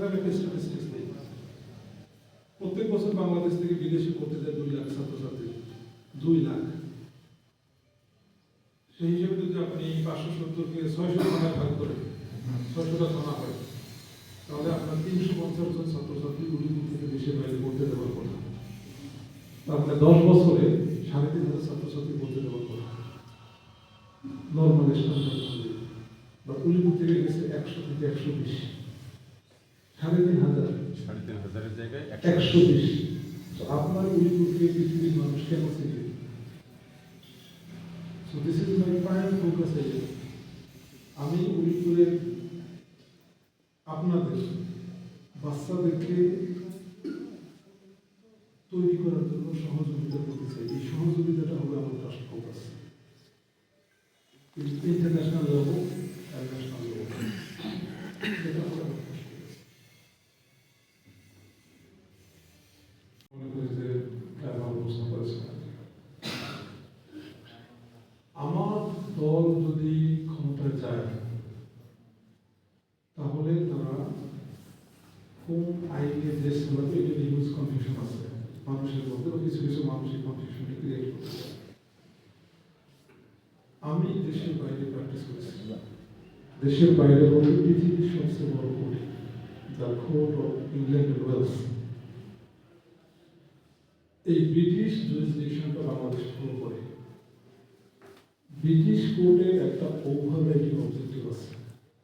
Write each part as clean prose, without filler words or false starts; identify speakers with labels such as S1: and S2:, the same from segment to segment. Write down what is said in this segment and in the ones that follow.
S1: আমাদের আমি একটা স্ট্যাটিস্টিক্স নেই, প্রত্যেক বছর বাংলাদেশ থেকে বিদেশে পড়তে যায় 2 লাখ ছাত্রছাত্রী, 2 লাখ। সেই হিসেবে যদি আপনি 570-কে 600 থানায় ভাগ করেন, 600টা থানা হয়, তাহলে আপনার 350 জন ছাত্রছাত্রী উলিপুর থেকে দেশের বাইরে পড়তে দেওয়ার কথা। তারপরে 10 বছরে 3,500 ছাত্রছাত্রী পড়তে দেওয়ার কথা। নর্মাল স্ট্যান্ডার্ড অনুযায়ী বা উলিপুর থেকে গেছে 100 থেকে 120,
S2: 3,500 জায়গায়
S1: 120। তো আপনার উলিপুরকে পৃথিবীর মানুষ কেন চিনবে? So this is my prime focus area. আমি উলিপুরের আপনাদের বাচ্চাদেরকে তৈরি করার জন্য সহযোগিতা করতে চাই। এই সহযোগিতাটা হবে আমার ফার্স্ট ফোকাস, ইন্টারন্যাশনাল লেভেল আর ন্যাশনাল লেভেল। এটা হবে আমার ফার্স্ট ফোকাস। মনে করি যে ভালো প্রশ্ন করেছেন। আমার দল যদি ক্ষমতায় যায়, তাহলে তারা কোন আইনে দেশ চালাবে এটা নিয়ে হিউজ কনফিউশন আছে মানুষের মধ্যে, বা কিছু কিছু মানুষের কনফিউশন ক্রিয়েট করতে। আমি দেশের বাইরে প্র্যাকটিস করেছি। দেশের বাইরে বলতে পৃথিবীর সবচেয়ে বড় court, the court of England and Wales. এই ব্রিটিশ জুরিসডিকশনটা বাংলাদেশ ফলো করে। ব্রিটিশ কোর্টের একটা ওভাররাইডিং অবজেক্টিভ আছে।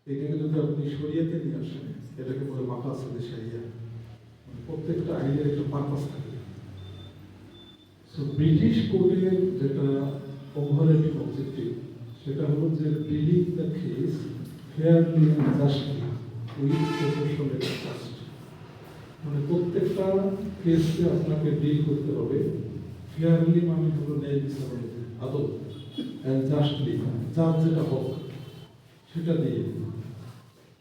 S1: এটাকে যদি আপনি শরিয়াতে নিয়ে আসেন, এটাকে বলে মাকাসিদে শরিয়া। প্রত্যেকটা আইনের একটা পারপাস থাকে। সো ব্রিটিশ কোর্টের যেটা ওভাররাইডিং অবজেক্টিভ, সেটা হলো যে dealing the case fairly and justly with proportionate cost. মানে প্রত্যেকটা কেসকে আপনাকে ডিল করতে হবে ফেয়ারলি, মানে হলো ন্যায় বিচার আদৌ, অ্যান্ড জাস্টলি, যার যেটা হোক সেটা দিয়ে,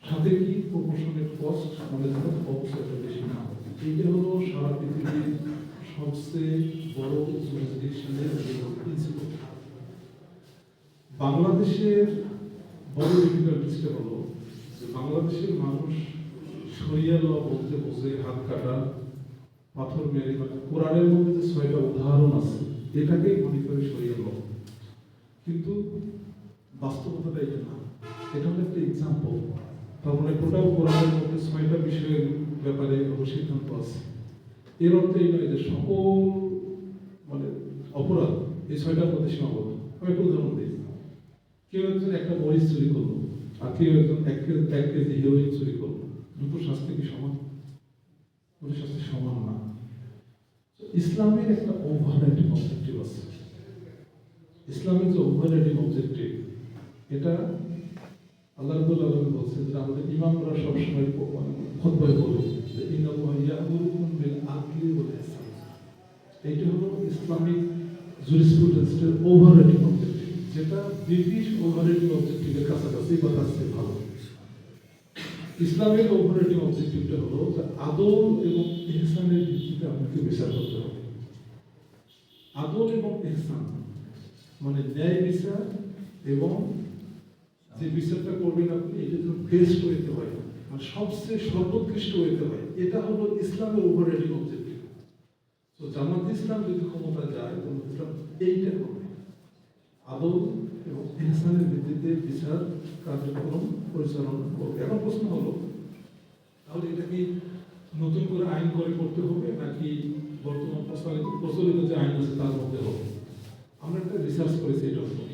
S1: সাথে কি প্রপোর্শনেট কস্ট, মানে যেন খরচটা বেশি না হয়। এইটা হলো সারা পৃথিবীর সবচেয়ে বড় জুরিসডিকশনের প্রিন্সিপাল। বাংলাদেশের বড় ডিফিকাল্টিসটা হলো যে বাংলাদেশের মানুষ শরিয়া ল বলতে বোঝে হাত কাটা, পাথর মেরে, মানে কোরআনের মধ্যে যে 6টা উদাহরণ আছে এটাকেই মনে করে শরিয়া ল, কিন্তু বাস্তবতাটা এটা না। এটা হলো একটা এক্সাম্পল। তার মানে টোটাল কোরআনের মধ্যে 6টা বিষয়ের ব্যাপারে সিদ্ধান্ত আছে। এর অর্থ এই নয় যে সকল মানে অপরাধ এই 6টার মধ্যে সীমাবদ্ধ। আমি একটা উদাহরণ দিই। কেউ একজন একটা মরিচ চুরি করলো, আর কেউ একজন 1 কেজি হেরোইন চুরি করলো, দুটো শাস্তি কি সমান? দুটো শাস্তি সমান না। ইসলামের একটা ওভাররাইডিং অবজেক্টিভ আছে। ইসলামের যে ওভাররাইডিং অবজেক্টিভ, এটা আল্লাহ রাব্বুল আলামিন বলছেন যে আমাদের ইমামরা সবসময় খুতবায় বলে যে ইন্নাল্লাহ ইয়া'মুরুকুম বিল আদলি ওয়াল ইহসান। এইটা হলো ইসলামিক জুরিসপ্রুডেন্সের ওভাররাইডিং অবজেক্টিভ, যেটা ব্রিটিশ ওভাররাইডিং অবজেক্টিভের কাছাকাছি বা তার চেয়ে ভালো। ইসলামের ওভাররাইডিং অবজেক্টিভটা হলো যে আদল এবং ইহসানের ভিত্তিতে আপনাকে বিচার করতে হবে। আদল এবং ইহসান মানে ন্যায় বিচার, এবং যে বিচারটা করবেন আপনি এটা যেন বেস্ট হইতে হয়, মানে সবচেয়ে সর্বোৎকৃষ্ট হইতে হয়। এটা হলো ইসলামের ওভাররাইডিং অবজেক্টিভ। তো জামাত ইসলাম যদি ক্ষমতা যায়, জামাত ইসলাম এইটা করবে, আদল এবং ইহসানের ভিত্তিতে বিচার কার্যক্রম পরিচালনা করবে। এখন প্রশ্ন হলো, তাহলে এটা কি নতুন করে আইন করে করতে হবে, নাকি বর্তমান প্রচলিত যে আইন আছে তার মধ্যে হবে? আমরা একটা রিসার্চ করেছি এটার উপর।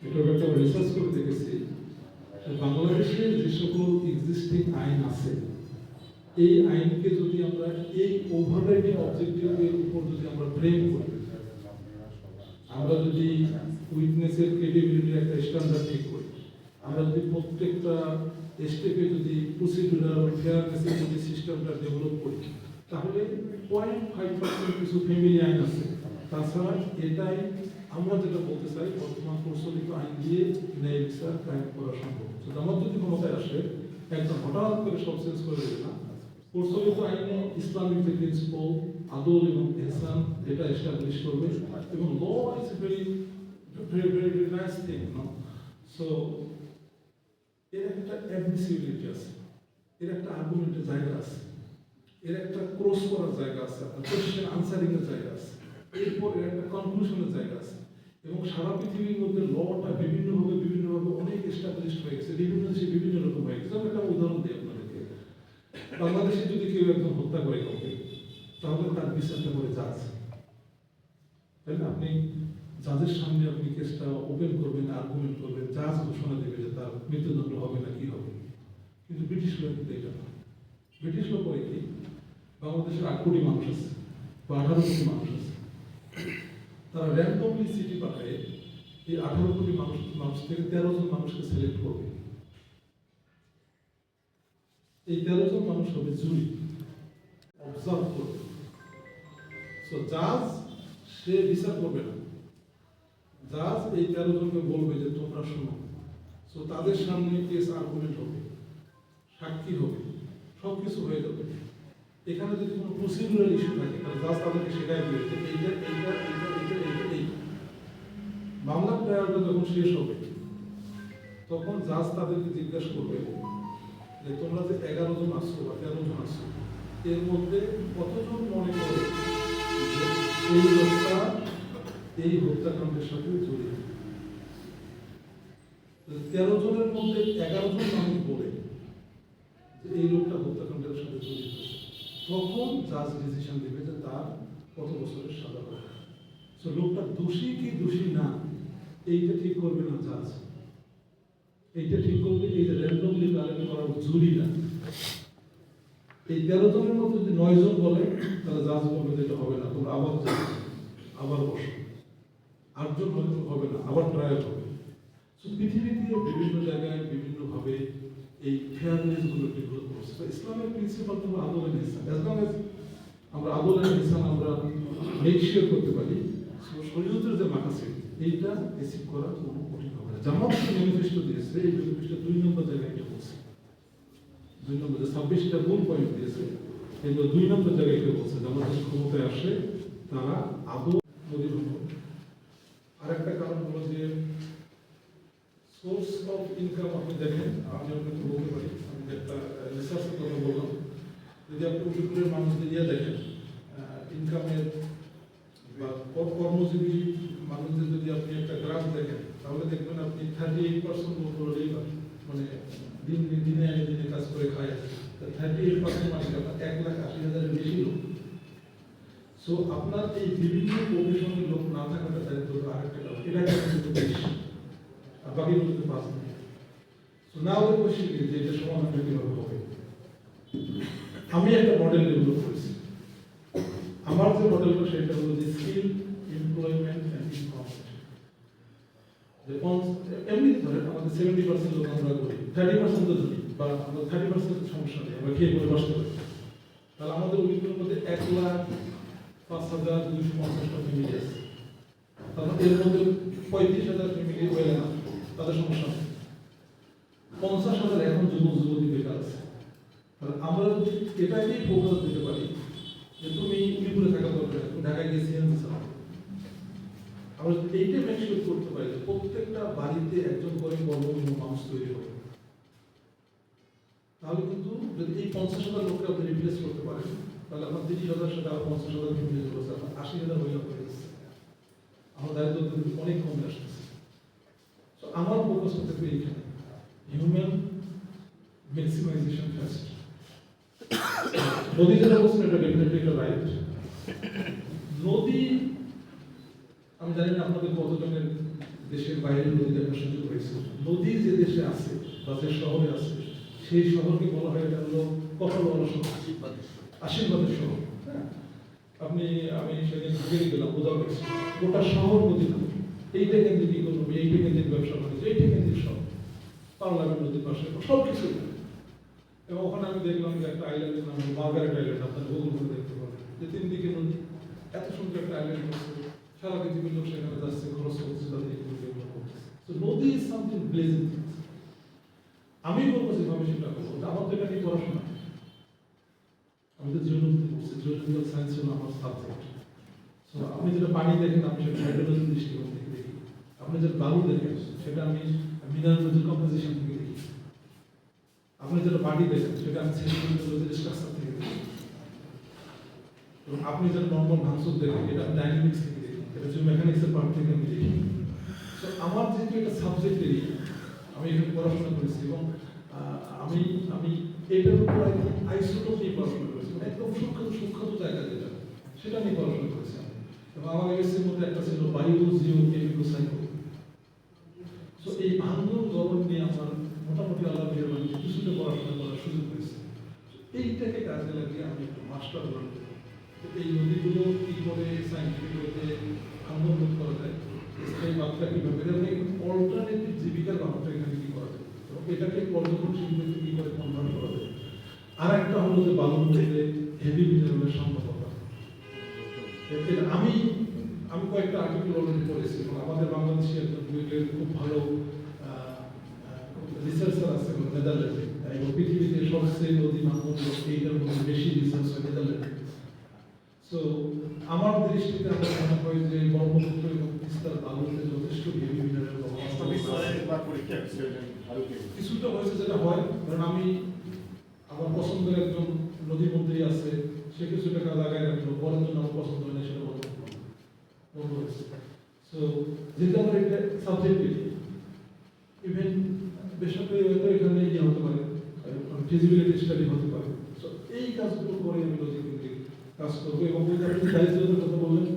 S1: এটার একটা রিসার্চ করে দেখেছি বাংলাদেশের যে সকল এক্সিস্টিং আইন আছে, এই আইনকে যদি আমরা এই ওভাররাইডিং অবজেক্টিভের উপর যদি আমরা ফ্রেম করি, আমরা যদি উইটনেসের ক্রেডিবিলিটির একটা স্ট্যান্ডার্ড ঠিক করি, আমরা যদি প্রত্যেকটা স্টেপে যদি প্রসিডিউরাল ফেয়ারনেসের যদি সিস্টেমটা ডেভেলপ করি, তাহলে 0.5% কিছু ফ্যামিলি আইন আছে। তাছাড়া এটাই আমরা যেটা বলতে চাই, বর্তমান প্রচলিত আইন দিয়ে ন্যায় বিচার কায়েম করা সম্ভব। আমার যদি ক্ষমতায় আসে, একদম হঠাৎ করে সব চেঞ্জ করে দেবে না। প্রচলিত আইনে ইসলামিক যে প্রিন্সিপাল আদল এবং ইহসান, এটা এস্টাবলিশ করবে, এবং law is very very very nice thing, no? So এর একটা অ্যাডমিসিবিলিটি আছে, এর একটা আর্গুমেন্টের জায়গা আছে, এর একটা ক্রস করার জায়গা আছে, আপনার কোশ্চেন আনসারিং এর জায়গা আছে, এরপর এর একটা কনক্লুশনের জায়গা আছে। এবং সারা পৃথিবীর মধ্যে লটা বিভিন্নভাবে অনেক এস্টাবলিশড হয়ে গেছে, বিভিন্ন দেশে বিভিন্ন রকম হয়ে গেছে। আমি একটা উদাহরণ দিই আপনাদেরকে। বাংলাদেশে যদি কেউ একজন হত্যা করে কাউকে, তাহলে তার বিচারটা করে জাজ, তাই না? আপনি জাজের সামনে আপনি কেসটা ওপেন করবেন, আর্গুমেন্ট করবেন, জাজ ঘোষণা দেবে যে তার মৃত্যুদণ্ড হবে না কি হবে। কিন্তু ব্রিটিশ ল কিন্তু এটা না। ব্রিটিশ ল করে কি, বাংলাদেশের 8 কোটি মানুষ আছে বা 18 কোটি মানুষ আছে, তারা র্যান্ডমলি সিটি পাঠায় এই 18 কোটি মানুষ থেকে 13 জন মানুষকে সিলেক্ট করবে। এই 13 জন মানুষ হবে জুরি, অবজার্ভ করবে। সো জাজ সে বিচার করবে না, জাজ এই 13 জনকে বলবে যে তোমরা শোনো। সো তাদের সামনে কেস আর্গুমেন্ট হবে, সাক্ষী হবে, সবকিছু হয়ে যাবে। এখানে যদি কোনো প্রসিডিউরাল ইস্যু থাকে তাহলে জাজ তাদেরকে শেখায় দিবে যে এই মামলার ট্রায়ালটা যখন শেষ হবে তখন জাজ তাদেরকে জিজ্ঞাসা করবে যে তোমরা যে 11 জন আসছো বা 13 জন আসছো, এর মধ্যে কতজন মনে করে যে এই লোকটা এই হত্যাকাণ্ডের সাথে জড়িত। 13 জনের মধ্যে 11 জন মানুষ বলে যে এই লোকটা হত্যাকাণ্ডের সাথে জড়িত, তখন জাজ ডিসিশন দেবে যে তার কত বছরের সাজা হবে। সো লোকটা দোষী কি দোষী না এইটা ঠিক করবে না জাজ, এইটা ঠিক করবে এই যে র্যান্ডমলি কালেক্ট করা জুরিরা। এই 13 জনের মধ্যে যদি 9 জন বলে তাহলে জাজ বলবে যে এটা হবে না, তোমরা আবার যাও, আবার বসো। 8 জন হবে না, আবার ট্রায়াল হবে। সো পৃথিবীতে বিভিন্ন জায়গায় বিভিন্নভাবে এই ফেয়ারনেস গুলো ডেভেলপ করছে। ইসলামের প্রিন্সিপাল তো আদল এন্ড ইহসান। অ্যাজ লং এজ আমরা আদল এন্ড ইহসান আমরা মেক শিওর করতে পারি, শরীয়তের যে মাকাসিদ এইটা অ্যাচিভ করা কোনো কঠিন হবে না। জামাত ম্যানিফেস্টো দিয়েছে, এই ম্যানিফেস্টো 2 নম্বর জায়গায় এটা বলছে। 2 নম্বর যে 26টা মূল পয়েন্ট দিয়েছে, এগুলো 2 নম্বর জায়গায় এটা বলছে জামাত যদি ক্ষমতায় আসে তারা আদল মদিন হবে। আরেকটা কারণ হলো যে সোর্স অফ ইনকাম আপনি দেখেন, আমি আপনাকে বলতে পারি, আমি একটা রিসার্চের কথা বললাম, যদি আপনি উত্তরপুরের মানুষদের ইয়ে দেখেন ইনকামের বা কর্মজীবী মানুষদের যদি আপনি একটা গ্রাফ দেখেন তাহলে দেখবেন আপনি 38% লোক হলো লেবার, মানে দিনে আনে দিনে কাজ করে খায়। 38% মানে 1,80,000-এর বেশি লোক। সো আপনার এই বিভিন্ন প্রফেশনের লোক না থাকাটা দায়িত্ব আরেকটা কারণ, এটা কিন্তু বেশি আর বাকি বলতে পারছে না। So now the question is যে এটা সমাধান কিভাবে হবে। আমি একটা মডেল ডেভেলপ করেছি। আমার যে মডেলটা সেটা হলো যে স্কিল, এমপ্লয়মেন্ট এন্ড ইনফরমেশন। এমনি ধরেন আমাদের 70% লোক আমরা করি, 30% তো ধরি বা আমরা 30% সমস্যা নেই, আমরা খেয়ে করে বসতে পারি। তাহলে আমাদের উইকের মধ্যে 1,05,250টা ফ্যামিলি আছে। তাহলে এর মধ্যে 35,000 ফ্যামিলি ওয়েল না, তাদের সমস্যা নেই। 50,000 এখন যুবক যুবতী বেকার আছে। তাহলে আমরা যদি এটাকেই ফোকাস দিতে পারি যে তুমি মিরপুরে থাকা দরকার, তুমি ঢাকায় গিয়ে সিএনজি চালাও, আমরা যদি এইটা মেনশন করতে পারি যে প্রত্যেকটা বাড়িতে একজন করে কর্মক্ষম মানুষ তৈরি হবে, তাহলে কিন্তু যদি এই 50,000 লোককে আপনি রিপ্লেস করতে পারেন তাহলে আপনার 30,000 সাথে আরো 50,000 রিপ্লেস করতে আপনার 80,000 হয়ে যাচ্ছে। আমার দায়িত্ব অনেক কমে আসতেছে। তো আমার ফোকাস থাকবে এইখানে, হিউম্যান ম্যাক্সিমাইজেশন ফার্স্ট। নদী যেটা বলছেন এটা ডেফিনেটলি একটা রাইট। নদী আমি জানি না আপনাদের কতজনের দেশের বাইরে নদী দেখার সুযোগ হয়েছে। নদী যে দেশে আছে বা যে শহরে আছে সেই শহরকে বলা হয় এটা হলো কপালওয়ালা শহর, আশীর্বাদের শহর। হ্যাঁ, আমি সেদিন ঘুরে গেলাম, বোঝা গেছে গোটা শহর নদী না, এইটা কেন্দ্রিক ইকোনমি, এইটা কেন্দ্রিক ব্যবসা বাণিজ্য, এইটা কেন্দ্রিক সব পার্লামেন্ট নদীর পাশে সব কিছু। এবং ওখানে আমি দেখলাম যে একটা আইল্যান্ডের নাম মার্গারেট আইল্যান্ড, আপনার গুগল করে দেখতে পাবেন যে 3 দিকে নদী, এত সুন্দর একটা আইল্যান্ড আছে, সারা পৃথিবীর লোক সেখানে যাচ্ছে, খরচ করছে, তাদের এগুলো ডেভেলপ করতেছে। সো নদী ইজ সামথিং ব্লেজিং থিংস। আমি বলবো যেভাবে সেটা করবো, আমার তো এটা নিয়ে পড়াশোনা, আমি তো জিওলজি পড়ছি, জিওলজিক্যাল সায়েন্স হলো আমার সাবজেক্ট। সো আপনি যেটা পানি দেখেন আমি সেটা হাইড্রোলজির দৃষ্টিকোণ থেকে দেখি, আপনি যেটা বালু দেখেন সেটা আমি মিনারেল কম্পোজিশন থেকে দেখি। আপনি যেটা বাড়ি দেখেন সেটা আমি সেন্টিমেন্টাল স্ট্রাকচার থেকে দেখি, এবং আপনি যেটা নর্মাল ভাঙচুর দেখেন এটা আমি ডাইনামিক্স থেকে দেখি, এটা যে মেকানিক্সের পার্ট থেকে আমি দেখি। তো আমার যেহেতু এটা সাবজেক্ট এরিয়া, আমি এখানে পড়াশোনা করেছি এবং আমি আমি এটার উপর আইসোটোপ নিয়ে পড়াশোনা করেছি, মানে একদম সূক্ষ্ম জায়গা যেটা সেটা নিয়ে পড়াশোনা করেছি আমি। এবং আমার এমএসসির মধ্যে একটা ছিল বায়ু জিও কেমিক্যাল সাইকেল। তো এই ভাঙন গরম নিয়ে আমার মোটামুটি আল্লাহ মেহরবানি কিছুটা পড়াশোনা করার সুযোগ হয়েছে। এইটাকে কাজে লাগিয়ে আমি একটু মাস্টার হলাম। এই নদীগুলো কি করে সাইন্টিফিক ওয়েতে ভাঙন রোধ করা যায়, স্থায়ী মাত্রা কীভাবে, এবং অল্টারনেটিভ জীবিকার মাত্রা এখানে কী করা যায়, এবং এটাকে পর্যটন শিল্পে কী করে কনভার্ট করা যায়। আর একটা হলো যে বালুর মধ্যে হেভি মিনারেলের সম্ভাবনা। আমি কয়েকটা আর্টিকেল অলরেডি পড়েছি, এবং আমাদের বাংলাদেশে একজন বুয়েটের খুব ভালো রিসার্চার আছে নেদারল্যান্ডে, এবং পৃথিবীতে সবচেয়ে নদী মানদণ্ড এইটার মধ্যে বেশি রিসার্চ হয় নেদারল্যান্ডে। সো আমার দৃষ্টিতে আমার মনে হয় যে ব্রহ্মপুত্র এবং তিস্তার বালুতে যথেষ্ট হেভি মিনারেল কিছুটা হয়েছে, যেটা হয় কারণ আমি আমার পছন্দের একজন নদী মন্ত্রী আছে, সে কিছু টাকা লাগায় রাখলো, পরের জন্য আমার পছন্দ হয় না, সেটা বন্ধ হয়েছে। সো যেটা আমার একটা সাবজেক্ট ইভেন বেসরকারি ওয়েতে এখানে ইয়ে হতে পারে, ফিজিবিলিটি স্টাডি হতে পারে। সো এই কাজগুলো করে আমি নদী কেন্দ্রিক কাজ করবো। এবং আপনি দায়িত্বের কথা বললেন,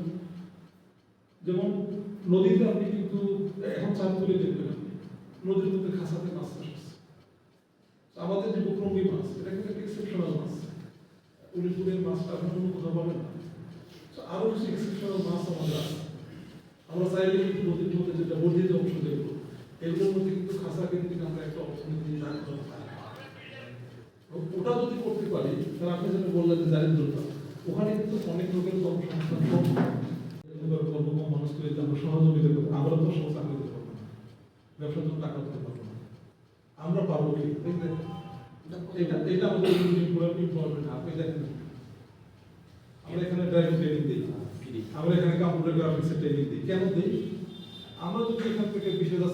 S1: যেমন নদীতে আপনি কিন্তু এখন চাপ তুলে দেখবেন, আপনি নদীর মধ্যে খাসাতে মাছ চাষ হচ্ছে। আমাদের যে বুকরঙ্গি মাছ, এটা কিন্তু একটা এক্সেপশনাল মাছ, উলিপুরের মাছটা আপনি কোনো কোথাও পাবেন না। আরো কিছু এক্সেপশনাল মাছ আমাদের আছে, আমরা চাইলে কিন্তু নদীর মধ্যে যেটা বর্ধিত অংশ দেখবো, এগুলোর মধ্যে কিন্তু খাসা কেন্দ্রিক আমরা একটা অর্থনীতি দান করতে পারি। ওটা যদি করতে পারি তাহলে আপনি যেটা বললেন যে দারিদ্রতা, ওখানে কিন্তু অনেক লোকের কর্মসংস্থান কম, কর্মকম মানুষ করে আমরা সহযোগিতা করবো। আমরা তো সব চাকরি দিতে পারবো না, ব্যবসার জন্য টাকা দিতে পারবো না, আমরা পারবো কি? এটা আমাদের ইম্পর্টেন্ট। আপনি দেখেন আমরা এখানে ড্রাইভিং ট্রেনিং দিই, আমরা এখানে কম্পিউটার গ্রাফিক্সের ট্রেনিং দিই। কেন দিই? আমরা যদি এখান থেকে 20,000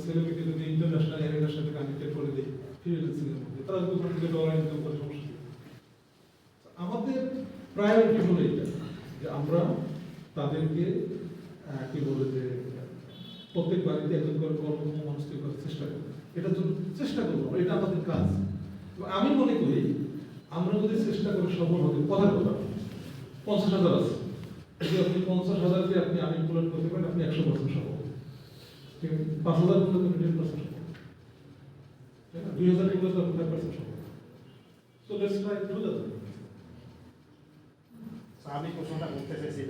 S1: ছেলেমেয়েকে যদি ইন্টারন্যাশনাল এরিয়ার সাথে কানেক্টেড করে দিই ফ্রিল্যান্সিংয়ের মধ্যে, তারা যদি ওখান থেকে ডলার ইনকাম করে সমস্যা নেই। আমাদের প্রায়োরিটি হলো এটা, যে আমরা তাদেরকে কি বলে যে প্রত্যেক বাড়িতে একজন করে কর্মক্ষম মানুষ তৈরি করার চেষ্টা করবো, এটার জন্য চেষ্টা করবো, এটা আমাদের কাজ। আমি মনে করি আমরা যদি চেষ্টা করে সফল হতে, কথার কথা 50,000 আছে, যদি আপনি 50,000কে আপনি আনএমপ্লয়েড করতে পারেন, আপনি 100% সফল। ঠিক আছে, 5,000 করলে তো 10% সফল, তাই না? 2,000 করলে তো 5% সফল। So let's try to the
S3: আমি প্রশ্নটা করতে চাইছি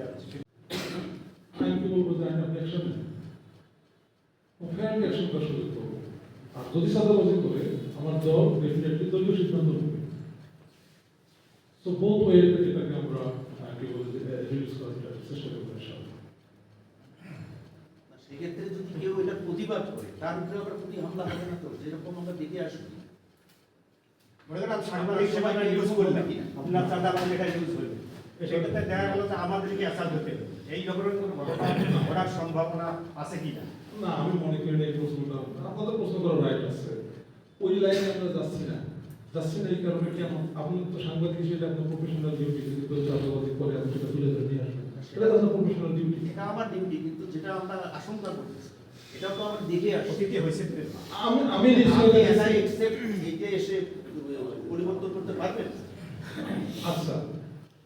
S1: আমি কি বলবো যে আমি আপনি একসাথে ফ্যানকে অ্যাকশন করার সুযোগ করবো। আর যদি সাদাবাজি করে আমার দল ডেফিনেটলি দলীয় সিদ্ধান্ত নেবে। সো বোথ ওয়ে এটাকে আমরা কি বলে যে রিডিউস করার চেষ্টা করবো ইনশাআল্লাহ।
S4: সেক্ষেত্রে যদি কেউ এটা প্রতিবাদ করে, তার উপরে আবার প্রতি হামলা হবে না তো, যেরকম আমরা দেখে আসি।
S3: মনে করেন সাংবাদিক সেবাটা ইউজ করলাম, আপনার চাঁদাবাজি এটা ইউজ করলেন, সেক্ষেত্রে দেখা গেল যে আমাদেরকে অ্যাসাল্ট হতে হবে, এই ধরনের কোনো ঘটনা ঘটার সম্ভাবনা আছে কিনা?
S1: না, আমি মনে করি না এই প্রশ্নটা, আপনাদের প্রশ্ন করার রাইট আছে, ওই লাইনে আমরা যাচ্ছি না এই কারণে কেন, আপনি তো সাংবাদিক হিসেবে আপনার প্রফেশনাল ডিউটি, যদি কেউ চাঁদাবাজি করে আপনি সেটা তুলে ধরে নিয়ে আসবেন, সেটা তো আপনার প্রফেশনাল ডিউটি।
S4: এটা আমার ডিউটি, কিন্তু যেটা আমরা আশঙ্কা করতেছি এটা তো আমরা দেখে আসি।
S3: অতীতে হয়েছে
S1: আমি নিশ্চয়ই
S4: এইটা এসে পরিবর্তন করতে পারবেন।
S1: আচ্ছা,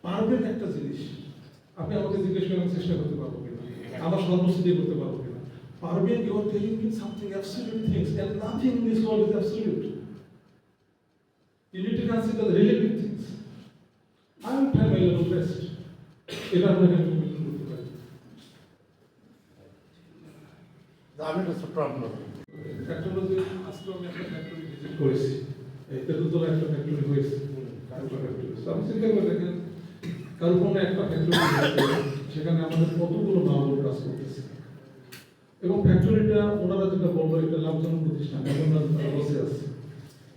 S1: পারবেন একটা জিনিস, আপনি আমাকে জিজ্ঞেস করার চেষ্টা করতে পারবো কিনা, আমার সর্বস্ব দিয়ে করতে পারবো কিনা। পারবেন, you are telling me something absolute things, and nothing in this world is absolute. You need to consider the relative things. I will try my level best. এটা আপনাকে আমি কমিটমেন্ট করতে পারি।
S3: আমি তো ছোট্ট আপনার
S1: ফ্যাক্টরি আজকে আমি একটা ফ্যাক্টরি ভিজিট করেছি, এই তেতুলতলা একটা ফ্যাক্টরি হয়েছে, আমি চিন্তা করে দেখেন কারুপনে একটা ফ্যাক্টরি, সেখানে আমাদের কতগুলো মাহবুব কাজ করতেছে, এবং ফ্যাক্টরিটা ওনারা যেটা বললো এটা লাভজনক প্রতিষ্ঠান, এখন বসে আছে,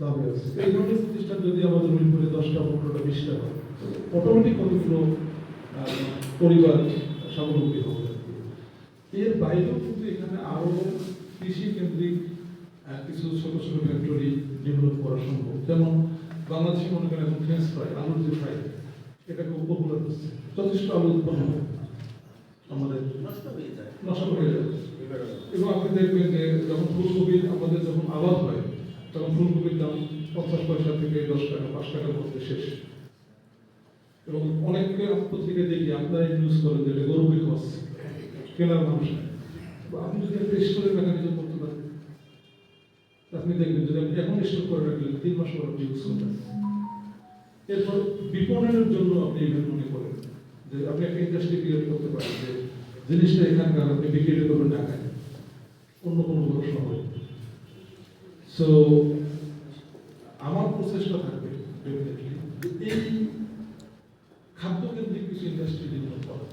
S1: লাভে আছে। এই ধরনের প্রতিষ্ঠান যদি আমাদের রুলপুরে 10টা 15টা 20টা হয়, অটোমেটিক কতগুলো পরিবার স্বাবলম্বী হবে। এর বাইরেও কিন্তু এখানে আরো কৃষি কেন্দ্রিক কিছু ছোট ছোট ফ্যাক্টরি ডেভেলপ করা সম্ভব। যেমন বাংলাদেশে মনে করেন এখন ফ্রেঞ্চ ফ্রাই, আলুর যে ফ্রাই, এটা খুব পপুলার হচ্ছে, যথেষ্ট আলু উৎপন্ন হয় আমাদের,
S4: নষ্ট হয়ে যায়।
S1: নষ্ট হয়ে যায়। এবং আপনি দেখবেন যে যখন ফুলকপির আমাদের যখন আবাদ হয় তখন ফুলকপির দাম 50 পয়সা থেকে 10 টাকা 5 টাকার মধ্যে শেষ। এবং অনেকে পত্রিকায় দেখি আপনারা নিউজ করেন যে এটা গরু বিকজ কেনার মানুষ নাই। তো আপনি যদি একটা স্টোরের মেকানিজম করতে পারেন, আপনি দেখবেন যদি আপনি এখন স্টোর করে রাখলেন 3 মাস পর আপনি ইউজ করবেন। এরপর বিপণনের জন্য আপনি ইভেন্ট মনে করেন যে আপনি একটা ইন্ডাস্ট্রি ক্রিয়েট করতে পারেন যে জিনিসটা এখানকার আপনি বিক্রি করবেন ঢাকায় অন্য কোনো বড় শহরে। সো আমার প্রচেষ্টা থাকবে definitely যে এই খাদ্যকেন্দ্রিক কিছু ইন্ডাস্ট্রি ডেভেলপ করা।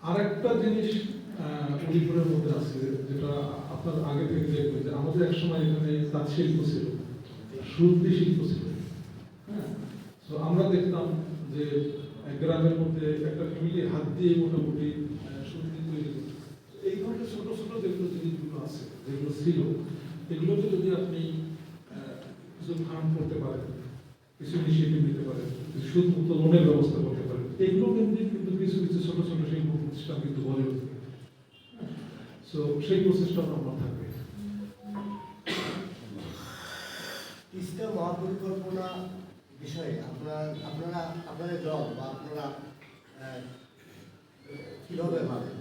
S1: আর একটা জিনিস উদয়পুরের মধ্যে আছে যেটা আপনার আগে থেকে দেখবেন যে আমাদের একসময় এখানে তাঁত শিল্প ছিল, সুতি শিল্প ছিল। হ্যাঁ, তো আমরা দেখতাম যে গ্রামের মধ্যে একটা ফ্যামিলি হাত দিয়ে মোটামুটি সুতি তৈরি করত। এই ধরনের ছোট ছোট যেগুলো জিনিসগুলো আছে, যেগুলো ছিল, এগুলোকে যদি আপনি কিছু ফান্ড করতে পারেন, কিছু ইনিশিয়েটিভ নিতে পারেন, সুদমুক্ত লোনের ব্যবস্থা করতে পারেন, এগুলো কিন্তু কিছু কিছু ছোট ছোট শিল্প প্রতিষ্ঠান কিন্তু গড়ে উঠবে। সো সেই প্রচেষ্টা আমার থাকবে।
S5: তিস্তা মহাপরিকল্পনা বিষয়ে আপনাদের দল বা আপনারা কিভাবে ভাবেন?